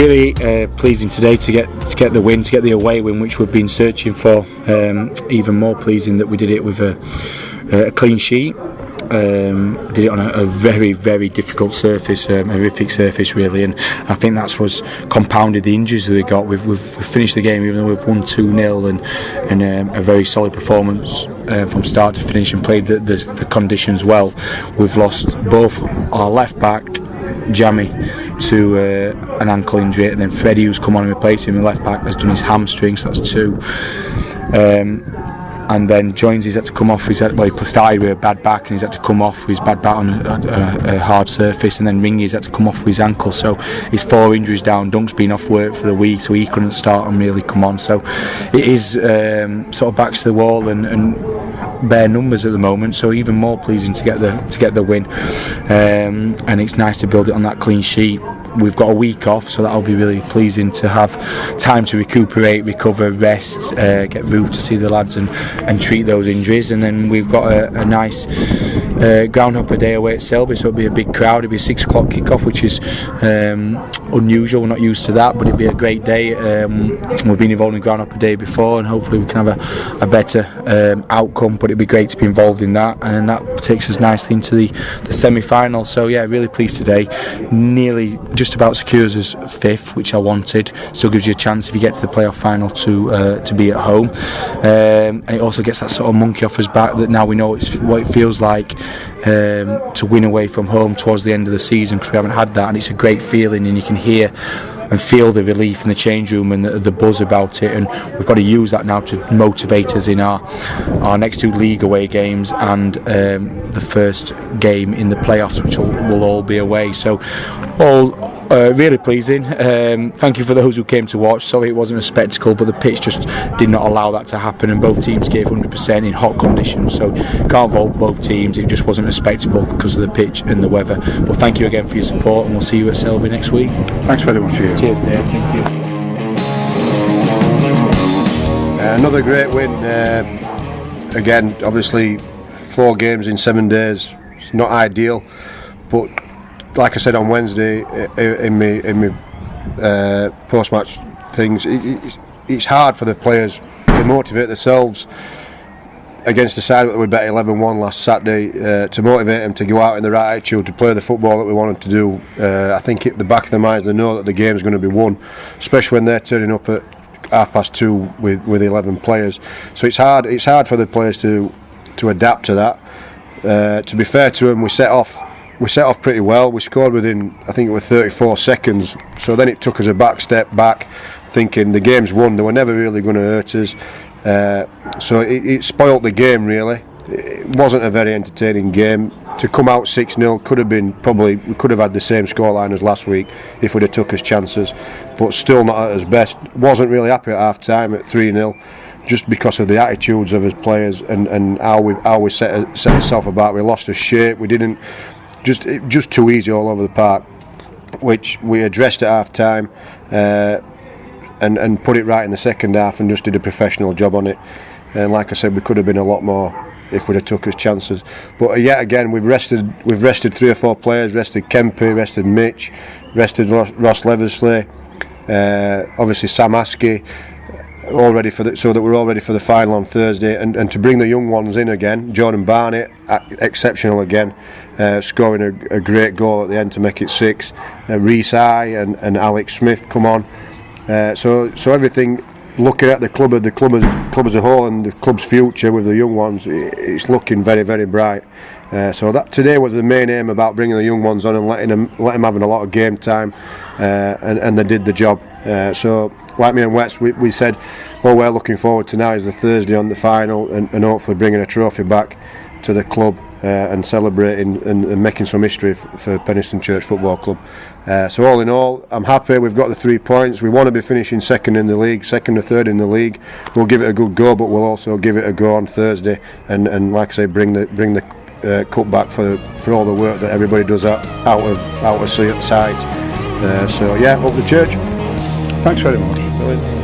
Really pleasing today to get the win, to get the away win, which we've been searching for. Even more pleasing that we did it with a clean sheet. Did it on a very, very difficult surface, horrific surface really, and I think that's what's compounded the injuries that we got. We've finished the game even though we've won 2-0 and a very solid performance from start to finish, and played the conditions well. We've lost both our left back, Jamie, to an ankle injury, and then Freddie, who's come on and replaced him in left back, has done his hamstring, so that's 2. And then Joins had to come off. He started with a bad back and he's had to come off with his bad back on a hard surface, and then Ringy's had to come off with his ankle. So he's 4 injuries down. Dunk's been off work for the week, so he couldn't start and really come on. So it is sort of backs to the wall and bare numbers at the moment. So even more pleasing to get the win, and it's nice to build it on that clean sheet. We've got a week off, so that'll be really pleasing to have time to recuperate, recover, rest, get moved to see the lads and treat those injuries. And then we've got a nice groundhopper day away at Selby, so it'll be a big crowd. It'll be a 6 o'clock kick-off, which is unusual. We're not used to that, but it'll be a great day. We've been involved in groundhopper day before, and hopefully we can have a better outcome, but it'd be great to be involved in that, and that takes us nicely into the semi-final. So yeah, really pleased today. Nearly just about secures us 5th, which I wanted. Still gives you a chance if you get to the playoff final to be at home, and it also gets that sort of monkey off his back that now we know what it feels like to win away from home towards the end of the season, because we haven't had that, and it's a great feeling, and you can hear and feel the relief in the change room and the buzz about it, and we've got to use that now to motivate us in our next 2 league away games and the first game in the playoffs, which will all be away. So all really pleasing. Thank you for those who came to watch. Sorry it wasn't a spectacle, but the pitch just did not allow that to happen, and both teams gave 100% in hot conditions, so can't fault both teams. It just wasn't a spectacle because of the pitch and the weather. But thank you again for your support, and we'll see you at Selby next week. Thanks very much. Cheers, Dave. Thank you. Another great win. Again, obviously 4 games in 7 days. It's not ideal, but like I said on Wednesday in my post-match things, it's hard for the players to motivate themselves against the side that we bet 11-1 last Saturday, to motivate them to go out in the right attitude, to play the football that we want them to do. I think at the back of their minds they know that the game's going to be won, especially when they're turning up at 2:30 with 11 players. So it's hard for the players to adapt to that. To be fair to them, we set off pretty well. We scored within, I think it was 34 seconds, so then it took us a back step back, thinking the game's won, they were never really going to hurt us. So it spoilt the game really. It wasn't a very entertaining game. To come out 6-0 could have been, probably we could have had the same scoreline as last week if we'd have took us chances, but still not at his best. Wasn't really happy at half time at 3-0, just because of the attitudes of his players and how we set ourselves about. We lost our shape. We didn't, just too easy all over the park, which we addressed at half time and put it right in the second half, and just did a professional job on it. And like I said, we could have been a lot more if we'd have took his chances. But yet again, we've rested 3 or 4 players. Rested Kempy, rested Mitch, rested Ross Leversley, obviously Sam Askey, all ready so that we're all ready for the final on Thursday, and to bring the young ones in again. Jordan Barnett, exceptional again, scoring a great goal at the end to make it 6. Reese I and Alex Smith come on. So everything, looking at the club as a whole and the club's future with the young ones, it's looking very, very bright. So that today was the main aim, about bringing the young ones on and letting them having a lot of game time, and they did the job. So like me and Wes, we said all we're looking forward to now is the Thursday on the final, and hopefully bringing a trophy back to the club, and celebrating and making some history for Penistone Church Football Club. So all in all, I'm happy we've got the 3 points. We want to be finishing second in the league, second or third in the league. We'll give it a good go, but we'll also give it a go on Thursday, and like I say, bring the cup back for all the work that everybody does out of sight. So yeah, up the church. Thanks very much.